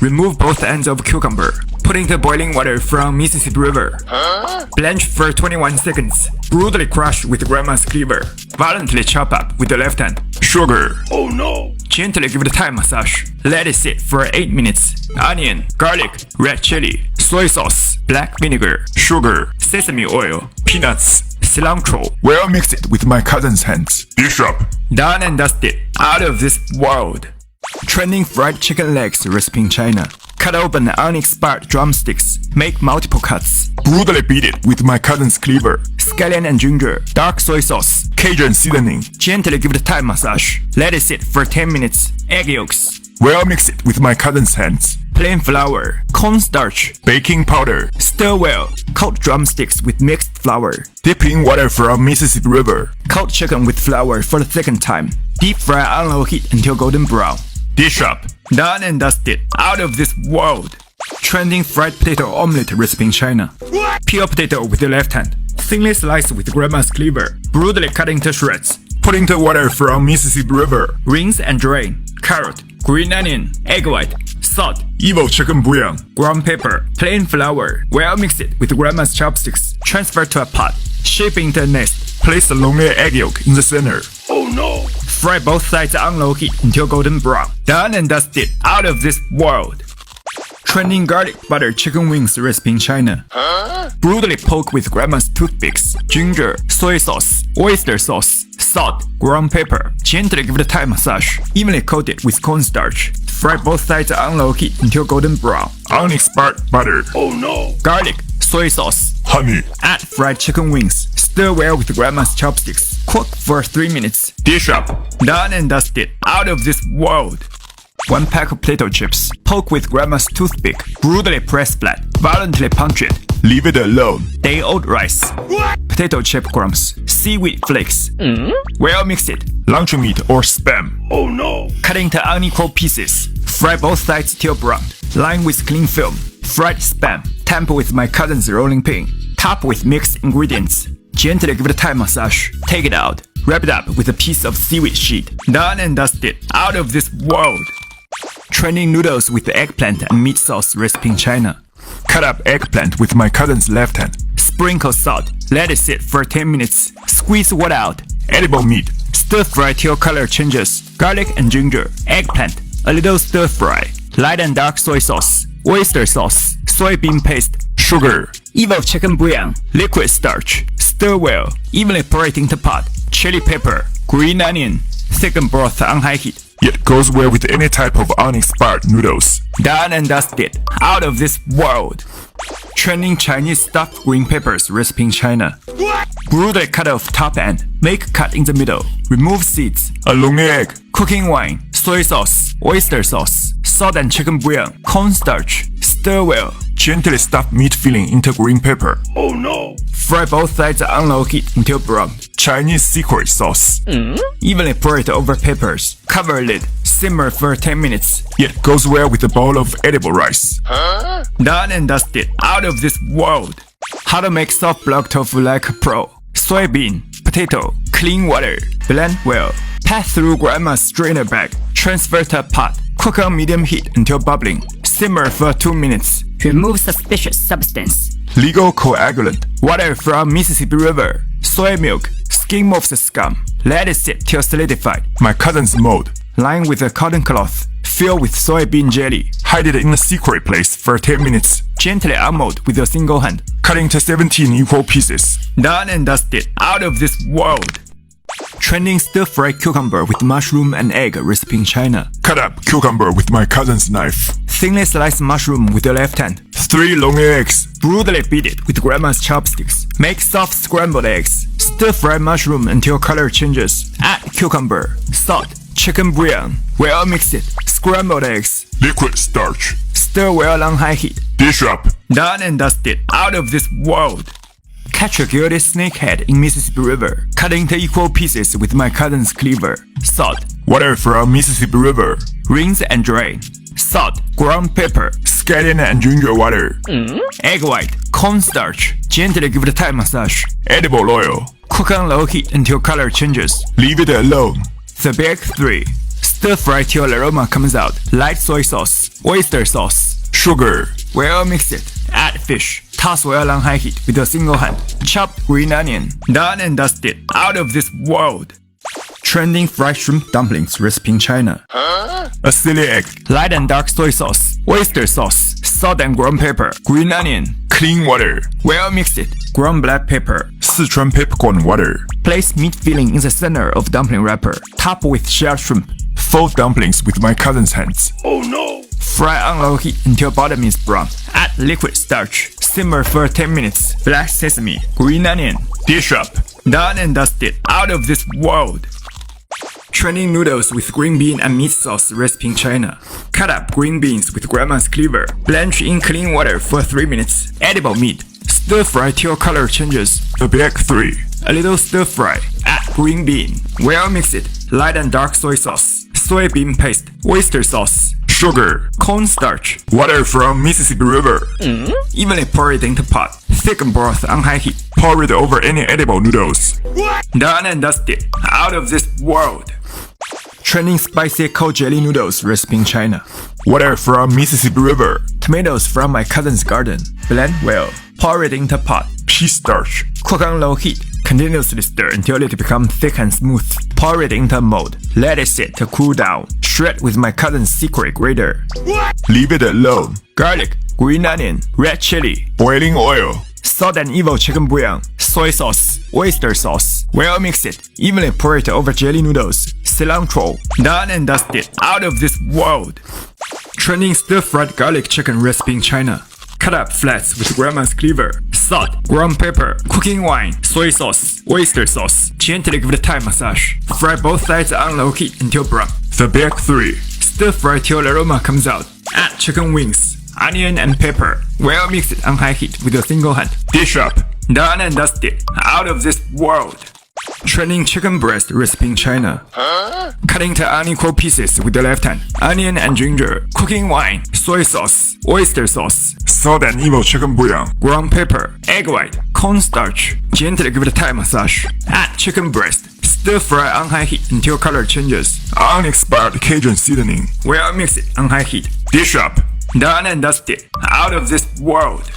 Remove both ends of cucumber. Put into boiling water from Mississippi River. Blanch for 21 seconds. Brutally crush with grandma's cleaver. Violently chop up with the left hand. Sugar. Oh no! Gently give it a Thai massage. Let it sit for 8 minutes. Onion, garlic, red chili, soy sauce, black vinegar, sugar, sesame oil, peanuts, cilantro. Well, mix it with my cousin's hands. Dish up. Done and dusted. Out of this world. Trending fried chicken legs recipe in China. Cut open unexpired drumsticks. Make multiple cuts. Brutally beat it with my cousin's cleaver. Scallion and ginger. Dark soy sauce. Cajun seasoning. Gently give it a Thai massage. Let it sit for 10 minutes. Egg yolks. Well, mix it with my cousin's hands. Plain flour. Cornstarch. Baking powder. Stir well. Coat drumsticks with mixed flour. Dip in water from Mississippi River. Coat chicken with flour for the second time. Deep fry on low heat until golden brown. Dish up. Done and dusted. Out of this world. Trending fried potato omelette recipe in China. Peel potato with the left hand. Thinly slice with grandma's cleaver. Brutally cut into shreds. Put into water from Mississippi River. Rinse and drain. Carrot, green onion, egg white, salt, Evil chicken bouillon. ground pepper, plain flour. Well mix it with grandma's chopsticks. Transfer to a pot. Shape into a nest. Place the long layer egg yolk in the center. Oh no! Fry both sides on low heat until golden brown. Done and dusted. Out of this world. Trending garlic butter chicken wings recipe in China. Brutally poke with grandma's toothpicks. Ginger, soy sauce, oyster sauce, salt, ground pepper. Gently give it a Thai massage. Evenly coat it with cornstarch. Fry both sides on low heat until golden brown. Unexpired butter. Oh no! Garlic, soy sauce. Honey. Add fried chicken wings. Stir well with grandma's chopsticks. Cook for 3 minutes. Dish up. Done and dusted. Out of this world. 1 pack of potato chips. Poke with grandma's toothpick. Brutally press flat. Violently punch it. Leave it alone. Day-old rice. Potato chip crumbs. Seaweed flakes. Well mix it. Luncheon meat or spam. Oh no! Cut into unequal pieces. Fry both sides till brown. Line with cling film. Fried spam. Tamper with my cousin's rolling pin. Top with mixed ingredients. Gently give it a Thai massage. Take it out. Wrap it up with a piece of seaweed sheet. Done and dusted. Out of this world. Trending noodles with eggplant and meat sauce recipe in China. Cut up eggplant with my cousin's left hand. Sprinkle salt. Let it sit for 10 minutes. Squeeze water out. Edible meat. Stir fry till color changes. Garlic and ginger. Eggplant. A little stir fry. Light and dark soy sauce. Oyster sauce. Soybean paste. Sugar. Evil chicken bouillon. Liquid starch. Stir well. Evenly pour it into pot. Chili pepper. Green onion. Thicken broth on high heat. It goes well with any type of unexpired noodles. Done and dusted. Out of this world. Trending Chinese stuffed green peppers recipe in China. Brutally cut off top end. Make cut in the middle. Remove seeds. A long egg. Cooking wine. Soy sauce. Oyster sauce. Salt and chicken bouillon. Cornstarch. Stir well. Gently stuff meat filling into green pepper. Oh no! Fry both sides on low heat until brown. Chinese secret sauce. Evenly pour it over peppers. Cover lid. Simmer for 10 minutes. It goes well with a bowl of edible rice. Done and dusted. Out of this world. How to make soft block tofu like a pro. Soybean, potato, clean water. Blend well. Pass through grandma's strainer bag. Transfer to a pot. Cook on medium heat until bubbling. Simmer for 2 minutes. Remove suspicious substance. Legal coagulant. Water from Mississippi River. Soy milk. Skim off the scum. Let it sit till solidified. My cousin's mold. Line with a cotton cloth. Fill with soybean jelly. Hide it in a secret place for 10 minutes. Gently unmold with a single hand. Cut into 17 equal pieces. Done and dusted. Out of this world. Trending stir-fried cucumber with mushroom and egg recipe in China. Cut up cucumber with my cousin's knife. Thinly slice mushroom with your left hand. 3 long eggs. Brutally beat it with grandma's chopsticks. Make soft scrambled eggs. Stir-fry mushroom until color changes. Add cucumber, salt, chicken bouillon. Well mix it. Scrambled eggs. Liquid starch. Stir well on high heat. Dish up. Done and dusted. Out of this world. Catch a gilded snakehead in Mississippi River. Cut into equal pieces with my cousin's cleaver. Salt. Water from Mississippi River. Rinse and drain. Salt. Ground pepper. Scallion and ginger water. Egg white. Cornstarch. Gently give it a Thai massage. Edible oil. Cook on low heat until color changes. Leave it alone. The bag 3. Stir fry till aroma comes out. Light soy sauce. oyster sauce, sugar, well mix it, add fish, toss well on high heat with a single hand, chop green onion, done and dusted, out of this world. Trending fried shrimp dumplings recipe in China. a silly egg, Light and dark soy sauce, oyster sauce, salt and ground pepper, green onion, clean water, well mix it, ground black pepper. Sichuan peppercorn water, Place meat filling in the center of dumpling wrapper, top with shelled shrimp. fold dumplings with my cousin's hands. Fry on low heat until bottom is brown. Add liquid starch. Simmer for 10 minutes. Black sesame, green onion. Dish up, Done and dusted. Out of this world. Trending noodles with green bean and meat sauce recipe in China. Cut up green beans with grandma's cleaver. Blanch in clean water for 3 minutes. Edible meat. Stir fry till color changes. the big 3, A little stir fry. Add green bean. Well mix it. Light and dark soy sauce. Soybean paste. Oyster sauce. sugar, Cornstarch. water from Mississippi River. Evenly pour it into pot. Thicken broth on high heat. Pour it over any edible noodles. Done and dusted. Out of this world. Trending spicy cold jelly noodles recipe in China. Water from Mississippi River. Tomatoes from my cousin's garden. Blend well. Pour it into pot. Pea starch. Cook on low heat. Continuously stir until it becomes thick and smooth. Pour it into a mold. Let it sit to cool down. Shred with my cousin's secret grater. Leave it alone. Garlic, green onion, red chili, Boiling oil. salt and evil chicken bouillon, soy sauce, oyster sauce. Well mix it. Evenly pour it over jelly noodles. Cilantro. Done and dusted. Out of this world. Trending stir-fried garlic chicken recipe in China. Cut up flats with grandma's cleaver. Salt, ground pepper, cooking wine, soy sauce, oyster sauce. Gently give it a Thai massage. Fry both sides on low heat until brown. The big 3, Stir fry till the aroma comes out. Add chicken wings, onion and pepper. Well mix it on high heat with a single hand. dish up, Done and dusted. Out of this world. Trending chicken breast recipe in China. Cut into unequal pieces with the left hand. Onion and ginger. Cooking wine. Soy sauce. Oyster sauce. salt and evil chicken bouillon. Ground pepper. Egg white. Cornstarch. Gently give it a Thai massage. Add chicken breast. Stir fry on high heat until color changes. Unexpired Cajun seasoning. Well mix it on high heat. Dish up, Done and dusted. Out of this world.